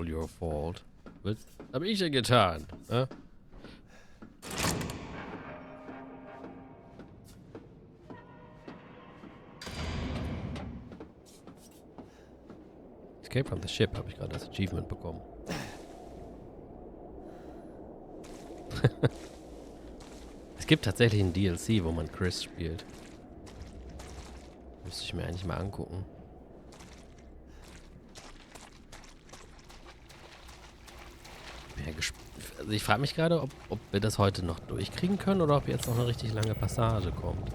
all your fault. Was hab ich denn getan? Ne? Escape from the Ship habe ich gerade das Achievement bekommen. Es gibt tatsächlich ein DLC, wo man Chris spielt. Müsste ich mir eigentlich mal angucken. Also ich frage mich gerade, ob wir das heute noch durchkriegen können oder ob jetzt noch eine richtig lange Passage kommt.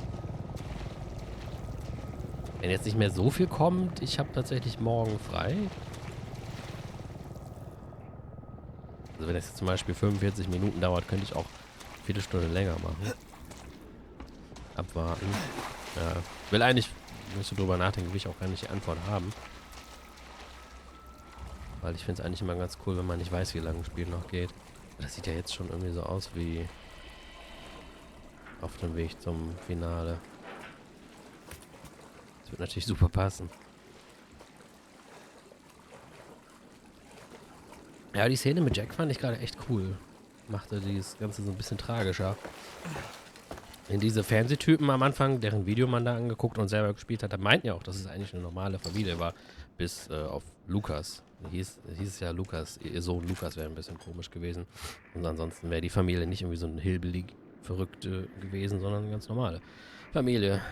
Wenn jetzt nicht mehr so viel kommt, ich habe tatsächlich morgen frei. Also wenn es jetzt zum Beispiel 45 Minuten dauert, könnte ich auch eine Viertelstunde länger machen. Abwarten. Ja, will eigentlich, wenn ich so drüber nachdenke, will ich auch gar nicht die Antwort haben. Weil ich finde es eigentlich immer ganz cool, wenn man nicht weiß, wie lange ein Spiel noch geht. Das sieht ja jetzt schon irgendwie so aus wie auf dem Weg zum Finale. Das wird natürlich super passen. Ja, die Szene mit Jack fand ich gerade echt cool. Machte dieses Ganze so ein bisschen tragischer. In diese Fernsehtypen am Anfang, deren Video man da angeguckt und selber gespielt hat, da meinten ja auch, dass es eigentlich eine normale Familie war. Bis auf Lukas. Hieß es ja Lukas, ihr Sohn Lukas wäre ein bisschen komisch gewesen. Und ansonsten wäre die Familie nicht irgendwie so ein Hillbilly-Verrückte gewesen, sondern eine ganz normale Familie.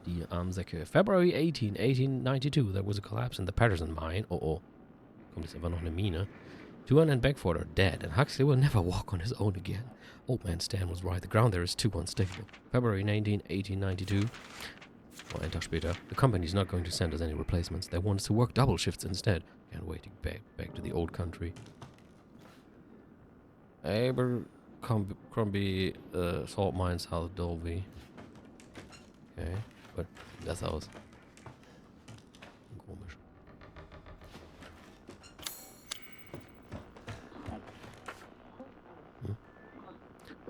Die armen Säcke. February 18, 1892, there was a collapse in the Patterson mine. Oh oh. Kommt jetzt einfach noch eine Mine. Tuan and Beckford are dead, and Huxley will never walk on his own again. Old man Stan was right. The ground there is too unstable. February 19, 1892. Oh, einen Tag später. The company's not going to send us any replacements. They want us to work double shifts instead. Can't wait to get back to the old country. Abercrombie Salt Mine, South Dolby. Okay. Gut. Sieht das aus. Komisch.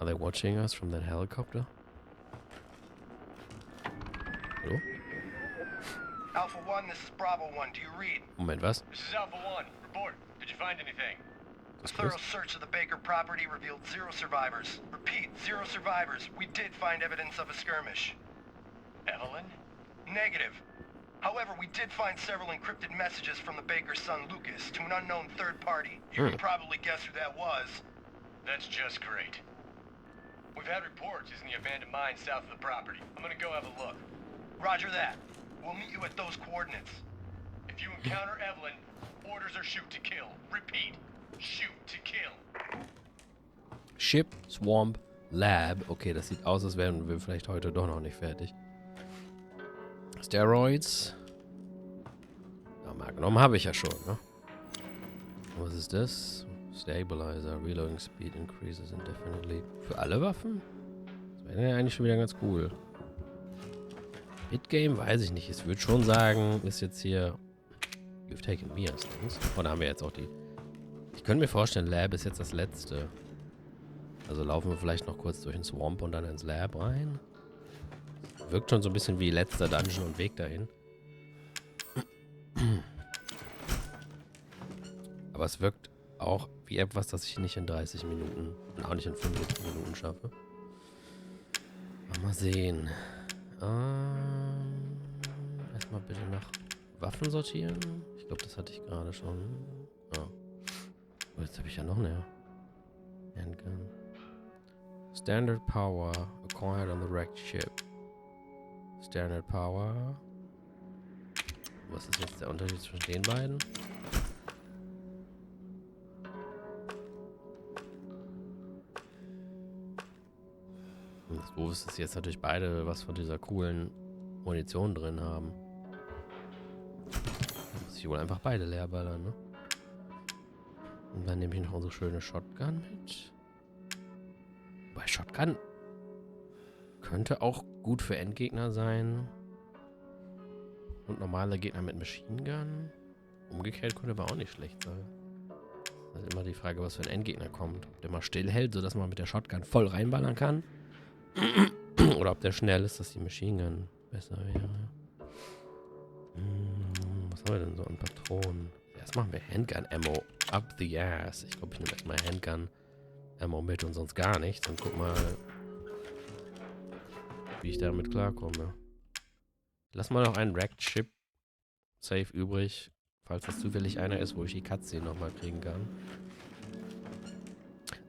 Are they watching us from that helicopter? Hallo? Alpha 1, this is Bravo 1. Do you read? Moment, was? This is Alpha 1. Report. Did you find anything? A thorough search of the Baker property revealed 0 survivors. Repeat, 0 survivors. We did find evidence of a skirmish. Evelyn? Negative. However, we did find several encrypted messages from the Baker's son Lucas to an unknown third party. You can probably guess who that was. That's just great. We've had reports using the abandoned mine south of the property. I'm gonna go have a look. Roger that. We'll meet you at those coordinates. If you encounter Evelyn, orders are shoot to kill. Repeat, shoot to kill. Ship, Swamp, Lab. Okay, das sieht aus, als wären wir vielleicht heute doch noch nicht fertig. Steroids. Ja, mal genommen habe ich ja schon, ne? Was ist das? Stabilizer. Reloading Speed increases indefinitely. Für alle Waffen? Das wäre ja eigentlich schon wieder ganz cool. Hitgame weiß ich nicht. Ich würde schon sagen, ist jetzt hier... You've taken me as things. Oh, da haben wir jetzt auch die... Ich könnte mir vorstellen, Lab ist jetzt das letzte. Also laufen wir vielleicht noch kurz durch den Swamp und dann ins Lab rein. Wirkt schon so ein bisschen wie letzter Dungeon und Weg dahin. Aber es wirkt auch wie etwas, das ich nicht in 30 Minuten und auch nicht in 45 Minuten schaffe. Mal sehen. Erstmal bitte nach Waffen sortieren. Ich glaube, das hatte ich gerade schon. Ja. Oh, jetzt habe ich ja noch eine Handgun. Standard Power acquired on the wrecked ship. Standard Power. Was ist jetzt der Unterschied zwischen den beiden? Das Doof ist, dass jetzt natürlich beide was von dieser coolen Munition drin haben. Da muss ich wohl einfach beide leer ballern, ne? Und dann nehme ich noch unsere schöne Shotgun mit. Bei Shotgun könnte auch gut für Endgegner sein. Und normale Gegner mit Machine Gun. Umgekehrt könnte aber auch nicht schlecht sein. Das ist immer die Frage, was für ein Endgegner kommt. Ob der mal stillhält, sodass man mit der Shotgun voll reinballern kann. Oder ob der schnell ist, dass die Machine Gun besser wäre. Was haben wir denn so an Patronen? Erst machen wir Handgun Ammo. up the ass. Ich glaube, ich nehme erstmal Handgun Ammo mit und sonst gar nichts. Und guck mal, wie ich damit klarkomme. Lass mal noch einen Racked Chip Safe übrig, falls das zufällig einer ist, wo ich die Cutscene nochmal kriegen kann.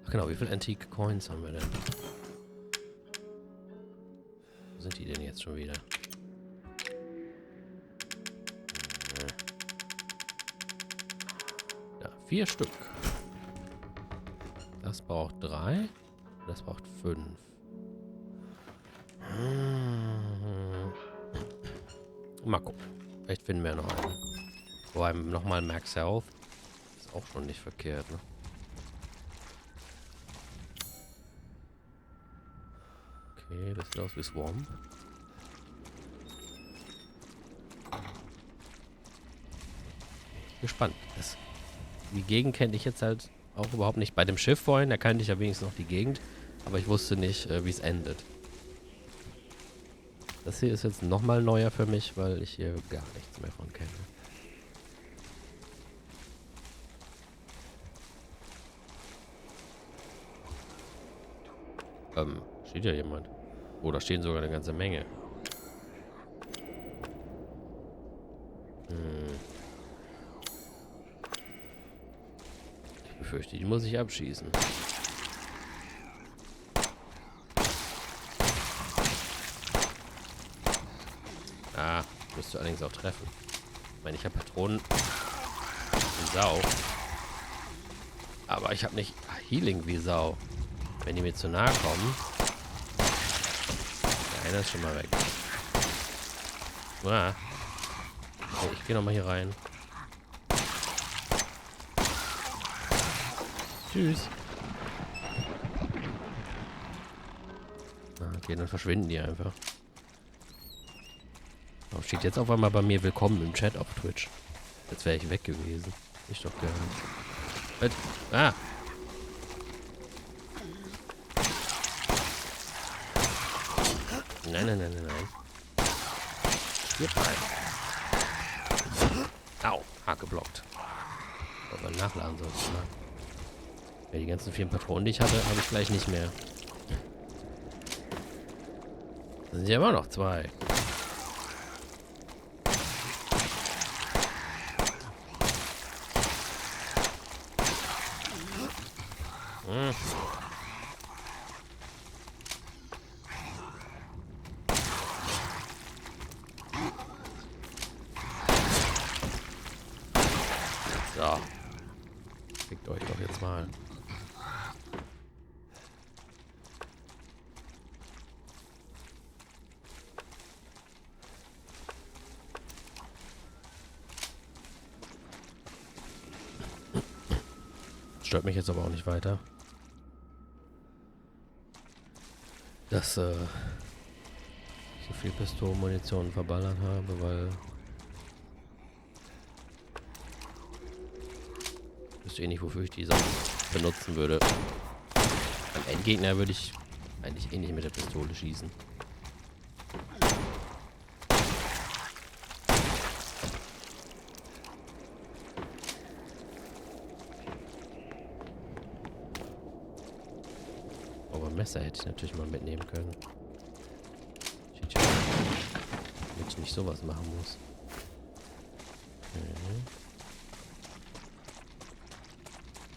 Ach genau, wie viele Antique Coins haben wir denn? Wo sind die denn jetzt schon wieder? Ja, 4 Stück. Das braucht 3. Das braucht 5. Mal gucken. Vielleicht finden wir noch einen. Vor allem nochmal Max Health. Ist auch schon nicht verkehrt, ne? Okay, das sieht aus wie Swamp. Gespannt. Die Gegend kenne ich jetzt halt auch überhaupt nicht. Bei dem Schiff vorhin, da kannte ich ja wenigstens noch die Gegend. Aber ich wusste nicht, wie es endet. Das hier ist jetzt nochmal neuer für mich, weil ich hier gar nichts mehr von kenne. Steht ja jemand. Oh, da stehen sogar eine ganze Menge. Ich befürchte, die muss ich abschießen. Ah, musst du allerdings auch treffen. Ich meine, ich habe Patronen wie Sau. Aber ich habe nicht Healing wie Sau. Wenn die mir zu nahe kommen. Der eine ist schon mal weg. Ah. Okay, ich gehe nochmal hier rein. Tschüss. Okay, dann verschwinden die einfach. Warum steht jetzt auf einmal bei mir willkommen im Chat auf Twitch? Jetzt wäre ich weg gewesen. Ich doch gerne. Ah! Nein, nein, nein, nein, nein. Stirb mal. Au, hart geblockt. Aber nachladen soll ich mal. Ja, die ganzen 4 Patronen, die ich hatte, habe ich gleich nicht mehr. Da sind ja immer noch 2. So. Fickt euch doch jetzt mal. Stört mich jetzt aber auch nicht weiter. Dass ich so viel Pistolenmunition verballert habe, weil ich wüsste eh nicht, wofür ich die Sachen benutzen würde. An Endgegner würde ich eigentlich eh nicht mit der Pistole schießen. Aber ein Messer hätte ich natürlich mal mitnehmen können. Damit ich nicht sowas machen muss.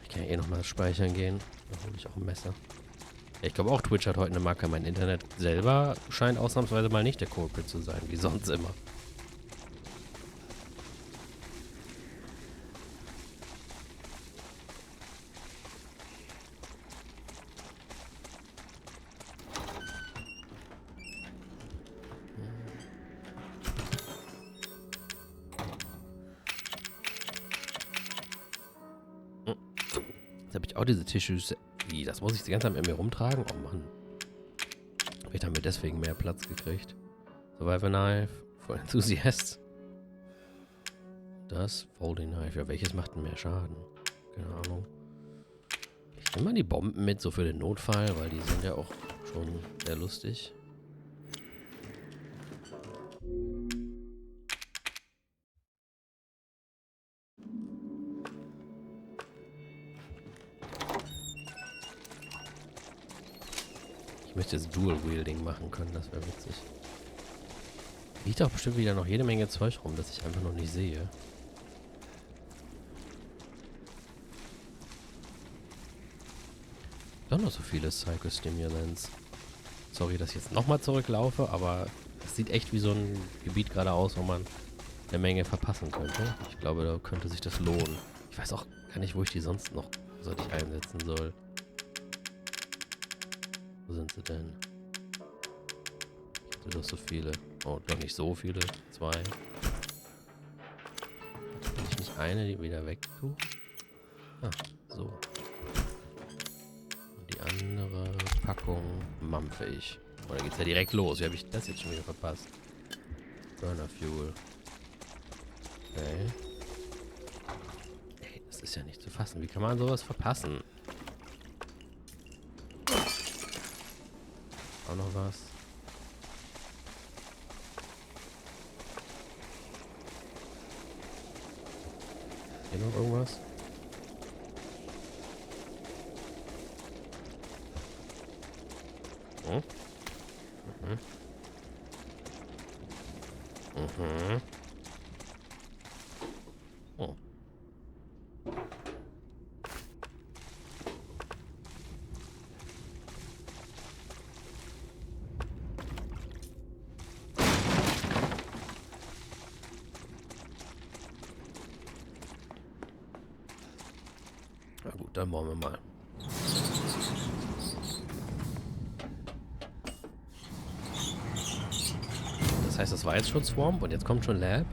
Ich kann ja eh nochmal speichern gehen. Da hole ich auch ein Messer. Ja, ich glaube auch, Twitch hat heute eine Macke. Mein Internet selber scheint ausnahmsweise mal nicht der Culprit zu sein, wie sonst immer. Jetzt habe ich auch diese Tissues. Wie, das muss ich die ganze Zeit mit mir rumtragen? Oh Mann. Vielleicht haben wir deswegen mehr Platz gekriegt. Survivor Knife. For Enthusiasts. Das Folding Knife. Ja, welches macht denn mehr Schaden? Keine Ahnung. Ich nehme mal die Bomben mit, so für den Notfall, weil die sind ja auch schon sehr lustig. Ich möchte jetzt Dual-Wielding machen können, das wäre witzig. Liegt auch bestimmt wieder noch jede Menge Zeug rum, das ich einfach noch nicht sehe. Doch noch so viele Psycho-Stimulants. Sorry, dass ich jetzt nochmal zurücklaufe, aber es sieht echt wie so ein Gebiet gerade aus, wo man eine Menge verpassen könnte. Ich glaube, da könnte sich das lohnen. Ich weiß auch gar nicht, wo ich die sonst noch einsetzen soll. Wo sind sie denn? Ich hatte doch so viele. Oh, doch nicht so viele. 2. Kann ich nicht eine die wieder weg tue? Ah, so. Und die andere Packung mampfe ich. Oder geht's ja direkt los? Wie habe ich das jetzt schon wieder verpasst? Burner Fuel. Okay. Ey, das ist ja nicht zu fassen. Wie kann man sowas verpassen? Auch noch was. Hier noch irgendwas? Hm? Mhm. Mhm. Oh. Na gut, dann wollen wir mal. Das heißt, das war jetzt schon Swamp und jetzt kommt schon Lab?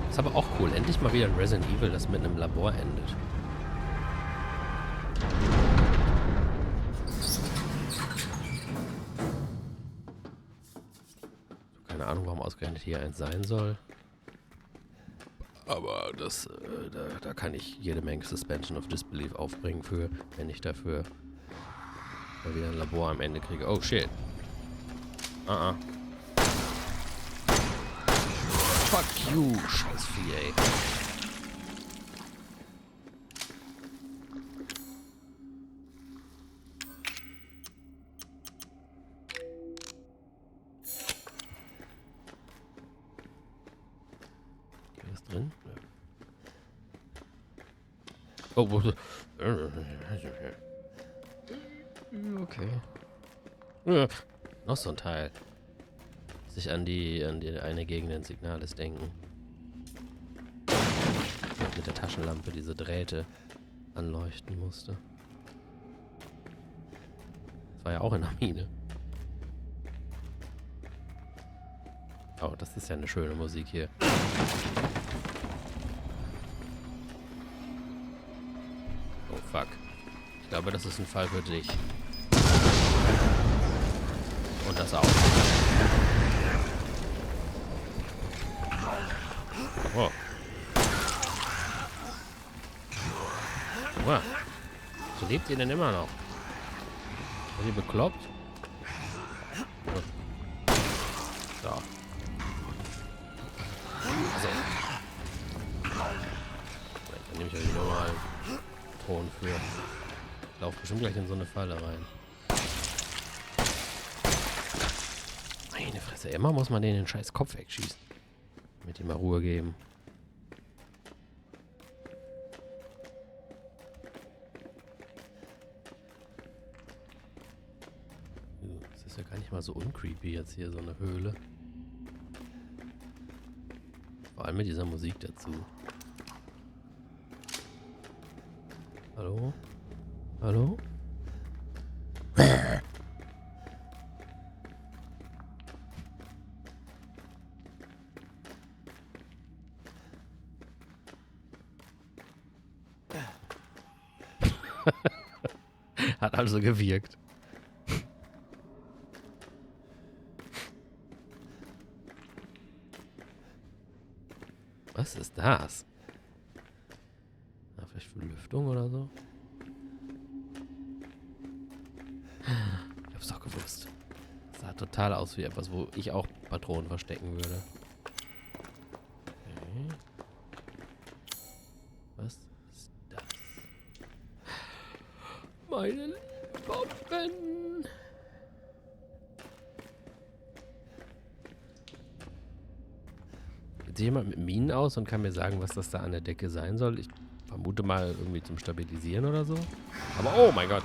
Ist aber auch cool. Endlich mal wieder ein Resident Evil, das mit einem Labor endet. Keine Ahnung, warum ausgerechnet hier eins sein soll. Aber das, da kann ich jede Menge Suspension of Disbelief aufbringen für, wenn ich dafür mal wieder ein Labor am Ende kriege. Oh shit. Fuck you, scheiß Vieh, ey. Ist was drin? Oh, wo... Okay. Ja, noch so ein Teil. Sich an die eine Gegend des Signales denken. Mit der Taschenlampe diese Drähte anleuchten musste. Das war ja auch in der Mine. Oh, das ist ja eine schöne Musik hier. Oh, fuck. Ich glaube, das ist ein Fall für dich. Und das auch. Oh. Wow. So lebt ihr denn immer noch? Seid ihr bekloppt? So. Also. Dann nehme ich euch nochmal einen Ton für. Ich laufe bestimmt gleich in so eine Falle rein. Meine Fresse, immer muss man den scheiß Kopf wegschießen. Damit ihm mal Ruhe geben. Das ist ja gar nicht mal so uncreepy jetzt hier, so eine Höhle. Vor allem mit dieser Musik dazu. Hallo? Hallo? Hat also gewirkt. Was ist das? Ja, vielleicht für Lüftung oder so? Ich hab's doch gewusst. Das sah total aus wie etwas, wo ich auch Patronen verstecken würde. Was ist das? Meine Bomben! Sieht jemand mit Minen aus und kann mir sagen, was das da an der Decke sein soll? Ich vermute mal irgendwie zum Stabilisieren oder so. Aber oh mein Gott.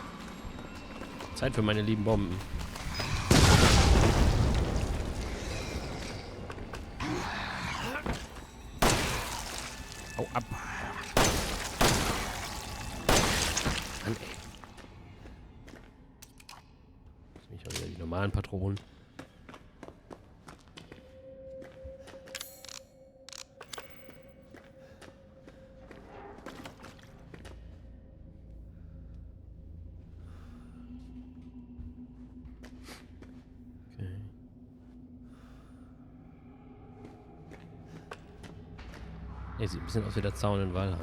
Zeit für meine lieben Bomben. Hau ab. Mann, ey. Jetzt nehme ich auch wieder die normalen Patronen. Nee, sieht ein bisschen aus wie der Zaun in Valheim.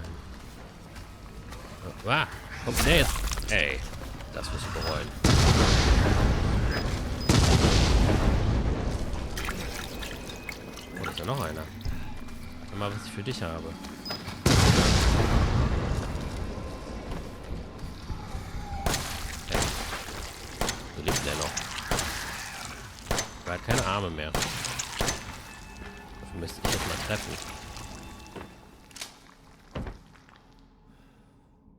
Ah, kommt der jetzt? Ey, das wirst du bereuen. Oh, da ist ja noch einer. Schau mal, was ich für dich habe. Hey. So lebt der noch. Er hat keine Arme mehr. Dafür müsste ich jetzt mal treffen.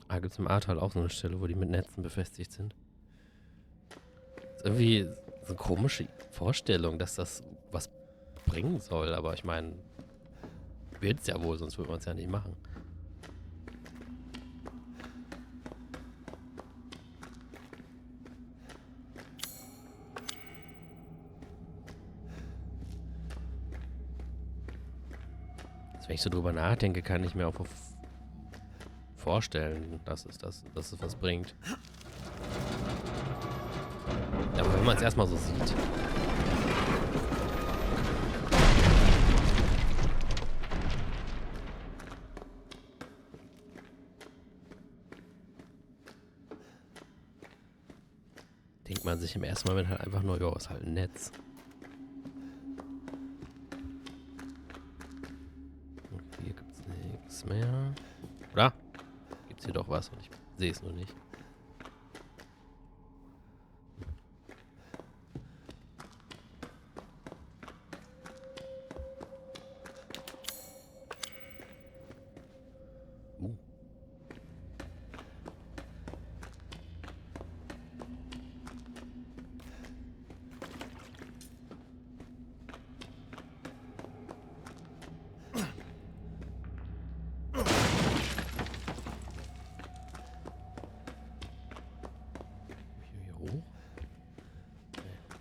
Ah, gibt es im Ahrtal auch so eine Stelle, wo die mit Netzen befestigt sind. Das ist irgendwie so eine komische Vorstellung, dass das was bringen soll, aber ich meine, wird es ja wohl, sonst würde man es ja nicht machen. Also wenn ich so drüber nachdenke, kann ich mir auch vorstellen, dass es was bringt. Aber wenn man es erstmal so sieht. Denkt man sich im ersten Moment halt einfach nur, ja, ist halt ein Netz. Und hier gibt's nichts mehr. Oder? Gibt's hier doch was und ich sehe es nur nicht.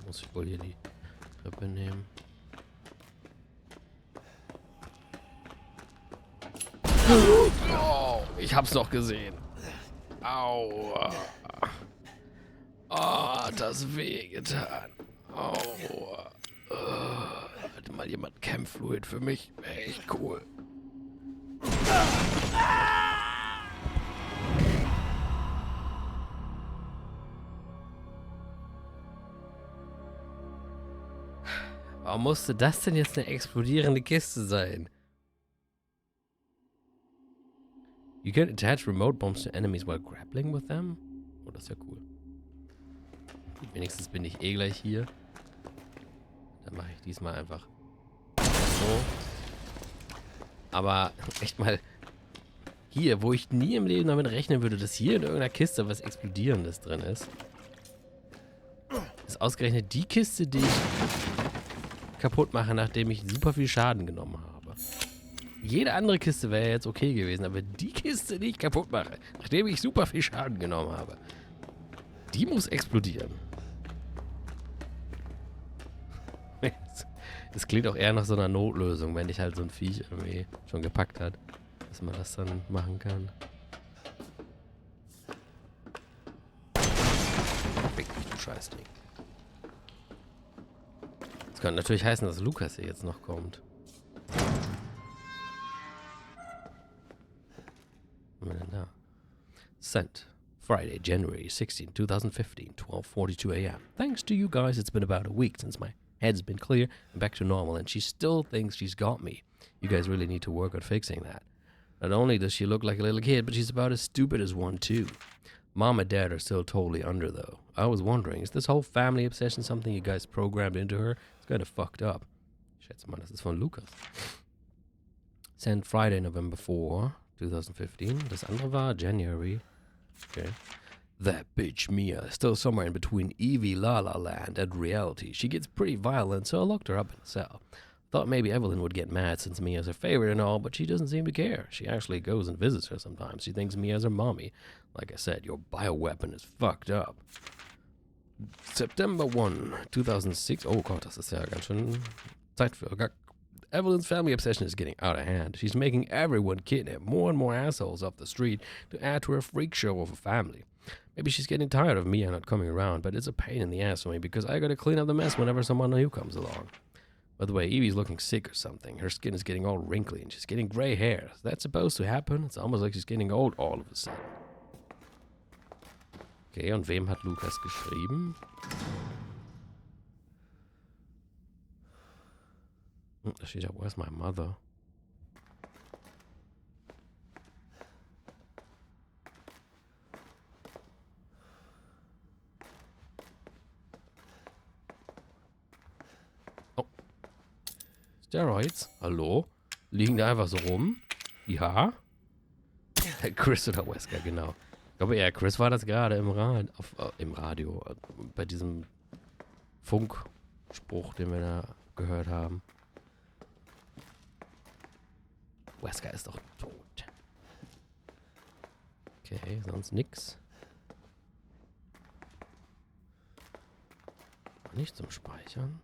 Muss ich wohl hier die Treppe nehmen. Oh, ich hab's noch gesehen. Aua. Oh, hat das wehgetan. Aua. Hatte mal jemand Campfluid für mich? Wäre echt cool. Warum musste das denn jetzt eine explodierende Kiste sein? You can attach remote bombs to enemies while grappling with them? Oh, das ist ja cool. Gut, wenigstens bin ich eh gleich hier. Dann mache ich diesmal einfach so. Aber echt mal hier, wo ich nie im Leben damit rechnen würde, dass hier in irgendeiner Kiste was Explodierendes drin ist. Ist ausgerechnet die Kiste, die ich kaputt mache, nachdem ich super viel Schaden genommen habe. Jede andere Kiste wäre jetzt okay gewesen, aber die Kiste, die ich kaputt mache, nachdem ich super viel Schaden genommen habe, die muss explodieren. Das klingt auch eher nach so einer Notlösung, wenn dich halt so ein Viech irgendwie schon gepackt hat, dass man das dann machen kann. Fick mich, du Scheißding. Das könnte natürlich heißen, dass Lukas hier jetzt noch kommt. Was haben wir denn da? Sent. Friday, January 16, 2015, 12:42 a.m. Thanks to you guys, it's been about a week since my Head's been clear and back to normal, and she still thinks she's got me. You guys really need to work on fixing that. Not only does she look like a little kid, but she's about as stupid as one, too. Mom and Dad are still totally under, though. I was wondering, is this whole family obsession something you guys programmed into her? It's kind of fucked up. Schätze mal, das ist von Lukas. Sent Friday, November 4, 2015. Das andere war January. Okay. That bitch Mia is still somewhere in between Evie La La Land and reality. She gets pretty violent, so I locked her up in a cell. Thought maybe Evelyn would get mad since Mia's her favorite and all, but she doesn't seem to care. She actually goes and visits her sometimes. She thinks Mia's her mommy. Like I said, your bioweapon is fucked up. September 1, 2006. Oh Gott, das ist ja ganz schön Zeit für. Evelyn's family obsession is getting out of hand. She's making everyone kidnap more and more assholes off the street to add to her freak show of a family. Maybe she's getting tired of Mia not coming around, but it's a pain in the ass for me because I gotta clean up the mess whenever someone new comes along. By the way, Evie's looking sick or something. Her skin is getting all wrinkly and she's getting gray hair. Is that supposed to happen? It's almost like she's getting old all of a sudden. Okay, und wem hat Lukas geschrieben? Da steht ja, where's my mother? Oh. Steroids? Hallo? Liegen da einfach so rum? Ja? Chris oder Wesker, genau. Ich glaube, ja, Chris war das gerade im Radio, bei diesem Funkspruch, den wir da gehört haben. Wesker ist doch tot. Okay, sonst nix. Nicht zum Speichern.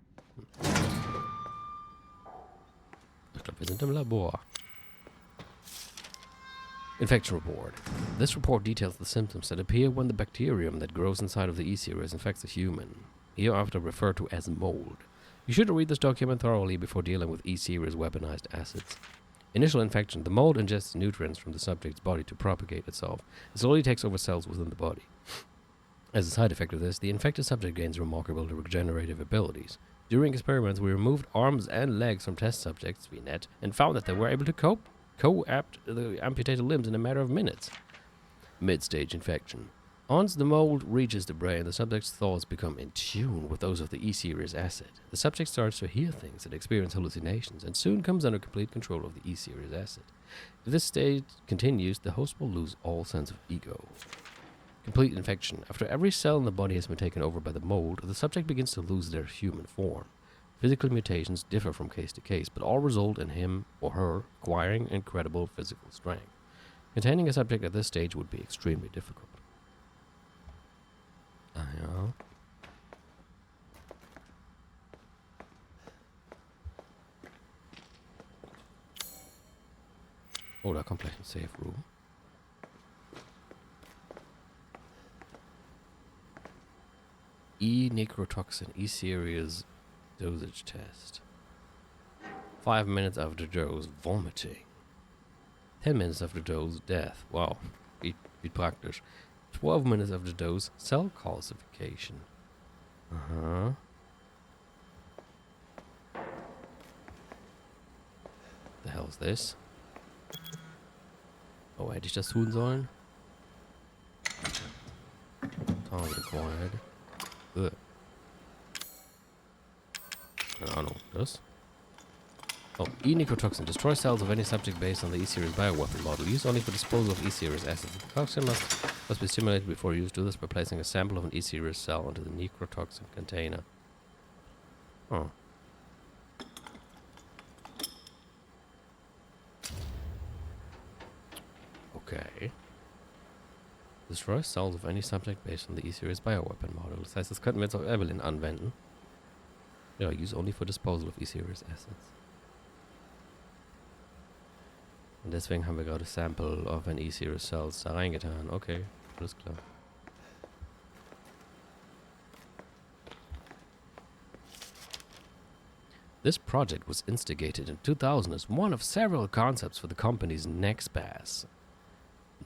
Ich glaube, wir sind im Labor. Infection report. This report details the symptoms that appear when the bacterium that grows inside of the E-series infects a human, hereafter referred to as mold. You should read this document thoroughly before dealing with E-series weaponized acids. Initial infection. The mold ingests nutrients from the subject's body to propagate itself. It slowly takes over cells within the body. As a side effect of this, the infected subject gains remarkable regenerative abilities. During experiments, we removed arms and legs from test subjects, VNet, and found that they were able to co-opt the amputated limbs in a matter of minutes. Mid-stage infection. Once the mold reaches the brain, the subject's thoughts become in tune with those of the E-series acid. The subject starts to hear things and experience hallucinations, and soon comes under complete control of the E-series acid. If this state continues, the host will lose all sense of ego. Complete infection. After every cell in the body has been taken over by the mold, the subject begins to lose their human form. Physical mutations differ from case to case, but all result in him or her acquiring incredible physical strength. Containing a subject at this stage would be extremely difficult. Ah ja. Oh, da kommt gleich ein Safe Room. E-Necrotoxin, E-Series dosage test. 5 minutes after dose, vomiting. 10 minutes after dose, death. Wow, wie praktisch. 12 minutes after dose, cell calcification. Uh-huh. The hell is this? Oh, hätte ich das tun sollen? Target acquired. Ugh. Keine Ahnung, das? Oh, E-Necrotoxin. Destroy cells of any subject based on the E-Series bioweapon model. Used only for disposal of E-Series acids. The toxin must be stimulated before use. Do this by placing a sample of an E-Series cell into the necrotoxin container. Oh. Okay. Destroy cells of any subject based on the E-Series bioweapon model. Das heißt, das könnten wir jetzt auf Evelyn anwenden. Ja, use only for disposal of E-Series acids. Und deswegen haben wir gerade Sample of an E-Series Cells da reingetan. Okay, alles klar. This project was instigated in 2000 as one of several concepts for the company's NextBAS,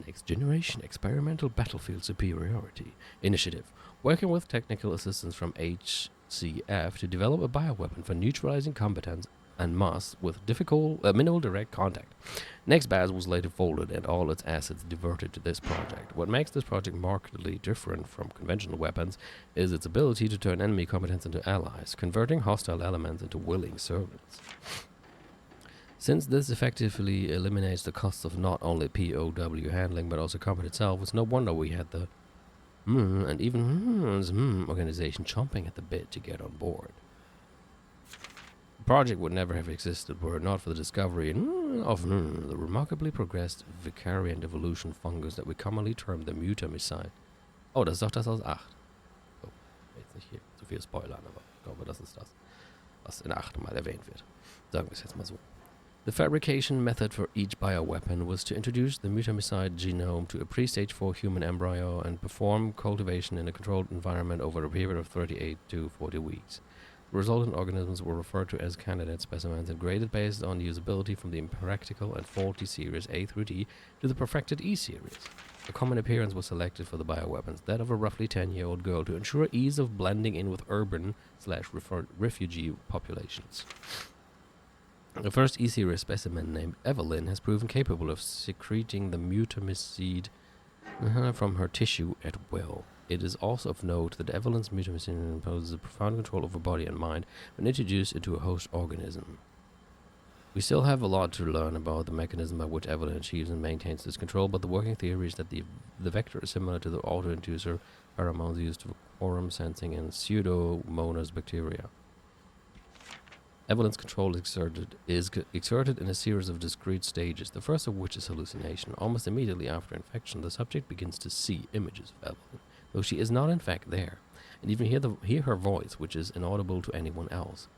Next Generation Experimental Battlefield Superiority initiative, working with technical assistance from HCF to develop a bioweapon for neutralizing combatants and mass with minimal direct contact. NextBaz was later folded and all its assets diverted to this project. What makes this project markedly different from conventional weapons is its ability to turn enemy combatants into allies, converting hostile elements into willing servants. Since this effectively eliminates the costs of not only POW handling but also combat itself, it's no wonder we had the and even organization chomping at the bit to get on board. The project would never have existed were it not for the discovery of the remarkably progressed Vicariant evolution fungus that we commonly term the Mutamycete. Oh, das ist doch das aus 8. Oh, jetzt nicht hier zu viel spoilern, aber ich glaube, das ist das, was in 8 mal erwähnt wird. Sagen wir es jetzt mal so. The fabrication method for each bioweapon was to introduce the Mutamycete genome to a pre-stage 4 human embryo and perform cultivation in a controlled environment over a period of 38 to 40 weeks. The resultant organisms were referred to as candidate specimens and graded based on usability from the impractical and faulty series A through D to the perfected E series. A common appearance was selected for the bioweapons, that of a roughly 10-year-old girl, to ensure ease of blending in with urban/refugee populations. The first E-series specimen, named Evelyn, has proven capable of secreting the Mutamycete from her tissue at will. It is also of note that Evelyn's Mutamycete imposes a profound control over body and mind when introduced into a host organism. We still have a lot to learn about the mechanism by which Evelyn achieves and maintains this control, but the working theory is that the vector is similar to the auto-inducer pheromones used for quorum sensing in Pseudomonas bacteria. Evelyn's control is exerted in a series of discrete stages, the first of which is hallucination. Almost immediately after infection, the subject begins to see images of Evelyn, though she is not in fact there, and even hear her voice, which is inaudible to anyone else.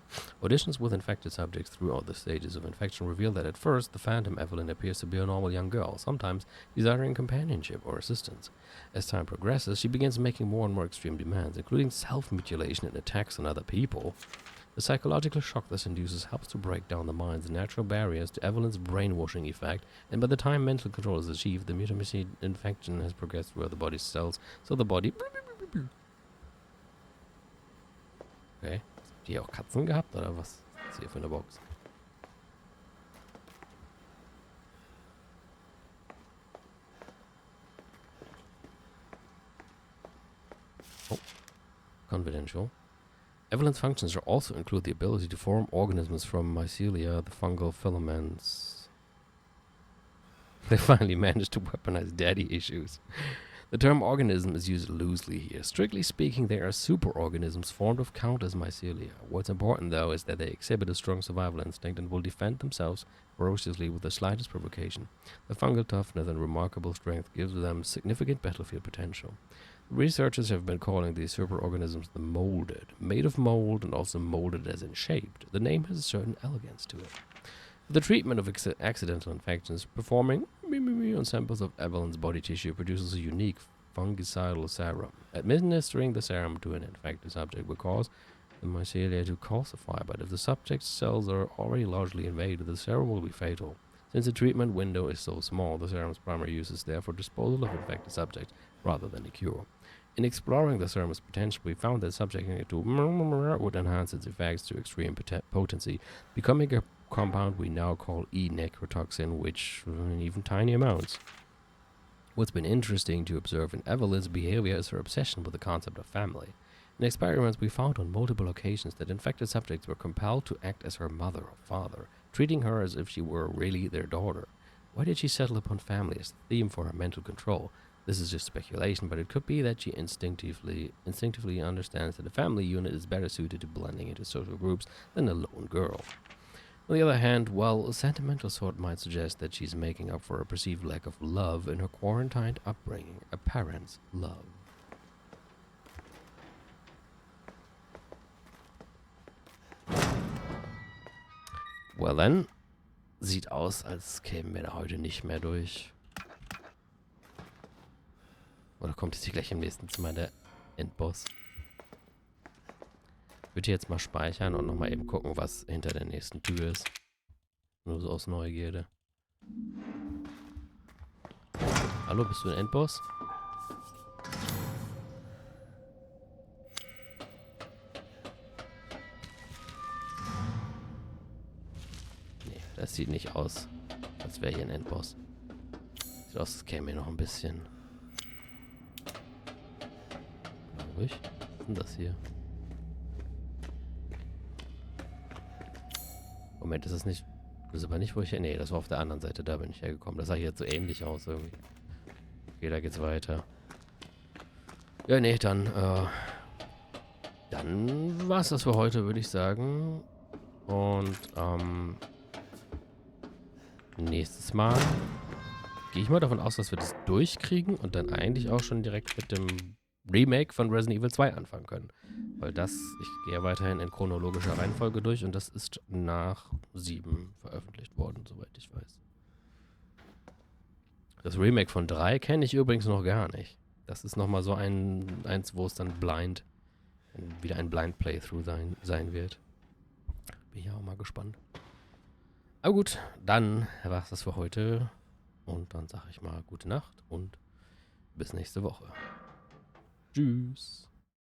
Auditions with infected subjects throughout the stages of infection reveal that at first the phantom Evelyn appears to be a normal young girl, sometimes desiring companionship or assistance. As time progresses, she begins making more and more extreme demands, including self-mutilation and attacks on other people. The psychological shock this induces helps to break down the mind's natural barriers to Evelyn's brainwashing effect, and by the time mental control is achieved, the Mutamycete infection has progressed throughout the body's cells, so the body... Okay, habt ihr auch Katzen gehabt, oder was ist hier für eine Box? Oh, confidential. Evelyn's functions also include the ability to form organisms from mycelia, the fungal filaments. They finally managed to weaponize daddy issues. The term organism is used loosely here. Strictly speaking, they are superorganisms formed of countless mycelia. What's important, though, is that they exhibit a strong survival instinct and will defend themselves ferociously with the slightest provocation. The fungal toughness and remarkable strength gives them significant battlefield potential. Researchers have been calling these superorganisms the molded, made of mold and also molded as in shaped. The name has a certain elegance to it. For the treatment of accidental infections, performing on samples of Evelyn's body tissue produces a unique fungicidal serum. Administering the serum to an infected subject will cause the mycelia to calcify, but if the subject's cells are already largely invaded, the serum will be fatal. Since the treatment window is so small, the serum's primary use is therefore disposal of infected subjects rather than a cure. In exploring the serum's potential, we found that subjecting it to would enhance its effects to extreme potency, becoming a compound we now call E-necrotoxin, which in even tiny amounts. What's been interesting to observe in Evelyn's behavior is her obsession with the concept of family. In experiments, we found on multiple occasions that infected subjects were compelled to act as her mother or father, treating her as if she were really their daughter. Why did she settle upon family as the theme for her mental control? This is just speculation, but it could be that she instinctively understands that a family unit is better suited to blending into social groups than a lone girl. On the other hand, while a sentimental sort might suggest that she's making up for a perceived lack of love in her quarantined upbringing, a parent's love. Well then, sieht aus, als kämen wir da heute nicht mehr durch. Oder kommt jetzt hier gleich im nächsten Zimmer der Endboss? Ich würde jetzt mal speichern und nochmal eben gucken, was hinter der nächsten Tür ist. Nur so aus Neugierde. Hallo, bist du ein Endboss? Es sieht nicht aus, als wäre hier ein Endboss. Sieht aus, es käme hier noch ein bisschen. Glaube ich. Was ist denn das hier? Moment, ist das nicht... Das ist aber nicht, wo ich... Nee, das war auf der anderen Seite. Da bin ich hergekommen. Das sah jetzt so ähnlich aus irgendwie. Okay, da geht's weiter. Ja, nee, dann war's das für heute, würde ich sagen. Und, nächstes Mal gehe ich mal davon aus, dass wir das durchkriegen und dann eigentlich auch schon direkt mit dem Remake von Resident Evil 2 anfangen können. Weil das, ich gehe ja weiterhin in chronologischer Reihenfolge durch und das ist nach 7 veröffentlicht worden, soweit ich weiß. Das Remake von 3 kenne ich übrigens noch gar nicht. Das ist nochmal so eins, wo es dann wieder ein Blind Playthrough sein wird. Bin ich auch mal gespannt. Aber gut, dann war es das für heute. Und dann sage ich mal gute Nacht und bis nächste Woche. Tschüss.